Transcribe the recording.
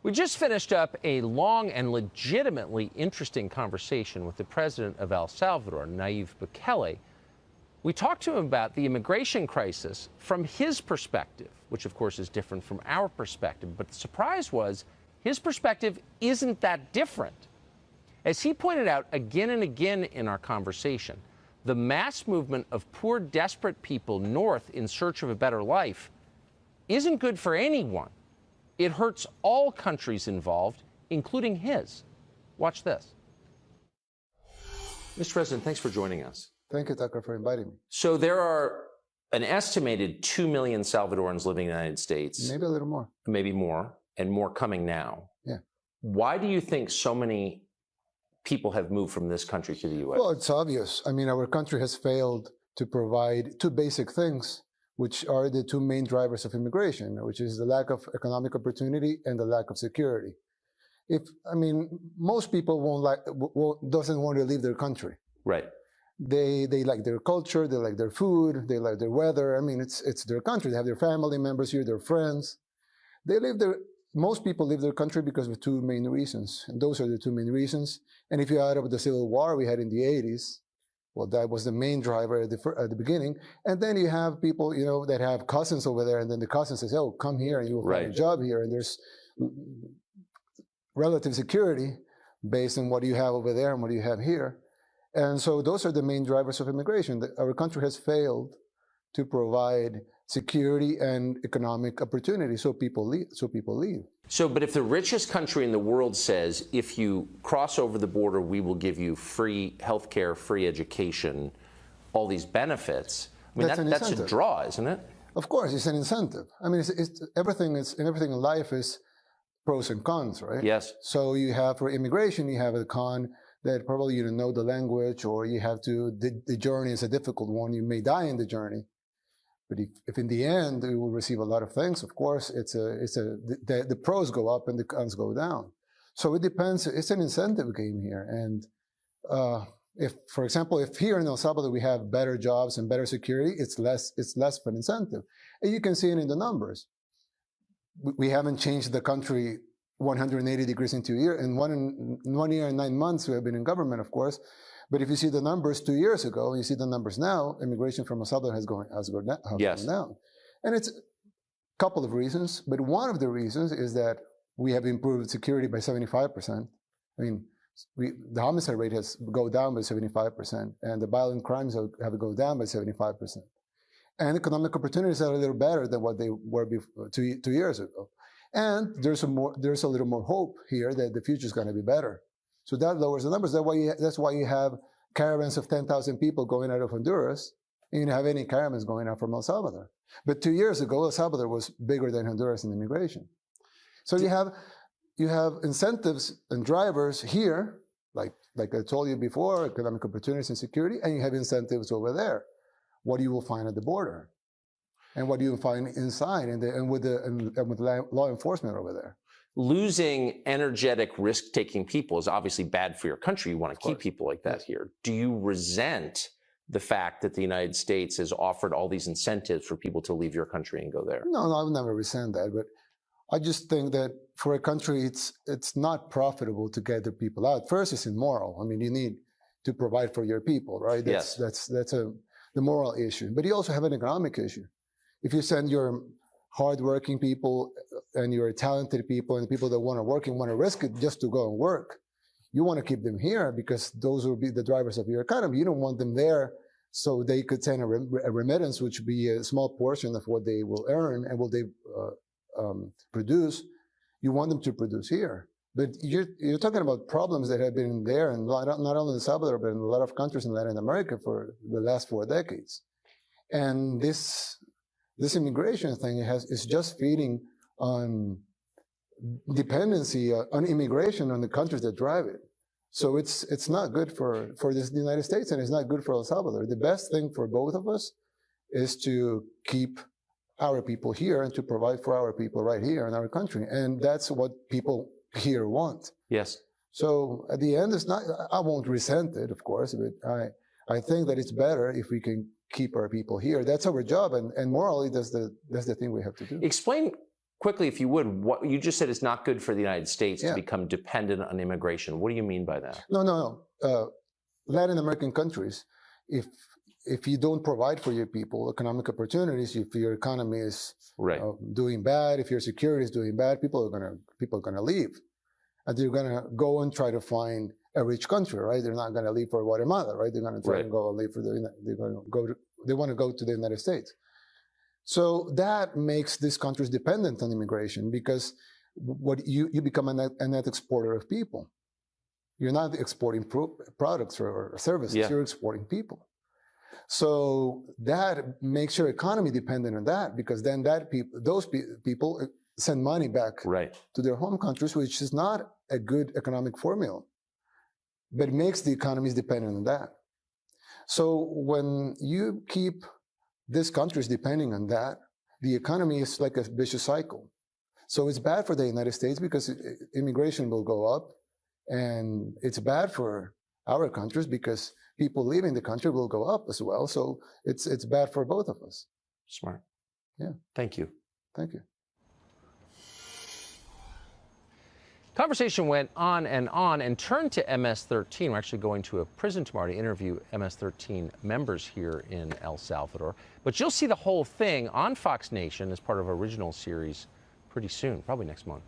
We just finished up a long and legitimately interesting conversation with the president of El Salvador, Nayib Bukele. We talked to him about the immigration crisis from his perspective, which of course is different from our perspective. But the surprise was his perspective isn't that different. As he pointed out again and again in our conversation, the mass movement of poor, desperate people north in search of a better life isn't good for anyone. It hurts all countries involved, including his. Watch this. Mr. President, thanks for joining us. Thank you, Tucker, for inviting me. So there are an estimated 2 million Salvadorans living in the United States. Maybe a little more. Maybe more, and more coming now. Yeah. Why do you think so many people have moved from this country to the U.S.? Well, it's obvious. I mean, our country has failed to provide two basic things, which are the two main drivers of immigration, which is the lack of economic opportunity and the lack of security. Most people doesn't want to leave their country. Right. They like their culture, they like their food, they like their weather. I mean, it's their country. They have their family members here, their friends. Most people leave their country because of two main reasons, and those are the two main reasons. And if you add up the civil war we had in the 80s, well, that was the main driver at the beginning. And then you have people, that have cousins over there, and then the cousin says, oh, come here and you'll find a job here. And there's relative security based on what you have over there and what you have here. And so those are the main drivers of immigration. Our country has failed to provide security and economic opportunity, so people leave. But if the richest country in the world says, if you cross over the border, we will give you free health care, free education, all these benefits, that's a draw, isn't it? Of course, it's an incentive. I mean, everything in life is pros and cons, right? Yes. So you have, for immigration, you have a con that probably you don't know the language, or the journey is a difficult one. You may die in the journey. But if in the end you will receive a lot of things, of course, the pros go up and the cons go down. So it depends. It's an incentive game here. And for example, if here in El Salvador we have better jobs and better security, it's less of an incentive. And you can see it in the numbers. We haven't changed the country 180 degrees in 2 years. In 1 year and 9 months we have been in government, of course. But if you see the numbers 2 years ago, and you see the numbers now, immigration from El Salvador has gone down. And it's a couple of reasons, but one of the reasons is that we have improved security by 75%. I mean, the homicide rate has gone down by 75%, and the violent crimes have gone down by 75%. And economic opportunities are a little better than what they were before, 2 years ago. And there's a little more hope here that the future is going to be better. So that lowers the numbers. That's why you have caravans of 10,000 people going out of Honduras, and you don't have any caravans going out from El Salvador. But 2 years ago, El Salvador was bigger than Honduras in immigration. So you have incentives and drivers here, like I told you before, economic opportunities and security, and you have incentives over there. What you will find at the border, and what you will find inside, and with law enforcement over there. Losing energetic, risk-taking people is obviously bad for your country. You want to keep people like that here. Do you resent the fact that the United States has offered all these incentives for people to leave your country and go there? No, I would never resent that. But I just think that for a country, it's not profitable to get the people out. First, it's immoral. I mean, you need to provide for your people, right? That's the moral issue. But you also have an economic issue. If you send your hardworking people and your talented people and people that want to work and want to risk it just to go and work, you want to keep them here because those will be the drivers of your economy. You don't want them there so they could send a remittance, which would be a small portion of what they will earn and what they produce. You want them to produce here. But you're talking about problems that have been there, and not only in El Salvador, but in a lot of countries in Latin America for the last 4 decades. And this immigration thing is just feeding on dependency on immigration on the countries that drive it. So it's not good for the United States, and it's not good for El Salvador. The best thing for both of us is to keep our people here and to provide for our people right here in our country. And that's what people here want. Yes. So at the end, I won't resent it, of course, but I think that it's better if we can keep our people here. That's our job, and morally, that's the thing we have to do. Explain Quickly, if you would, what you just said is not good for the United States to Yeah. become dependent on immigration. What do you mean by that? No. Latin American countries, if you don't provide for your people economic opportunities, if your economy is Right. Doing bad, if your security is doing bad, people are gonna leave, and they're gonna go and try to find a rich country, right? They're not gonna leave for Guatemala, right? They're gonna try Right. to go and leave for they want to go to the United States. So that makes these countries dependent on immigration, because what you become a net exporter of people. You're not exporting products or services. Yeah. You're exporting people. So that makes your economy dependent on that, because then those people send money back Right. to their home countries, which is not a good economic formula, but it makes the economies dependent on that. So when you keep these countries depending on that, the economy is like a vicious cycle. So it's bad for the United States because immigration will go up, and it's bad for our countries because people leaving the country will go up as well. So it's bad for both of us. Smart. Yeah. Thank you. Thank you. Conversation went on and turned to MS-13. We're actually going to a prison tomorrow to interview MS-13 members here in El Salvador. But you'll see the whole thing on Fox Nation as part of our original series pretty soon, probably next month.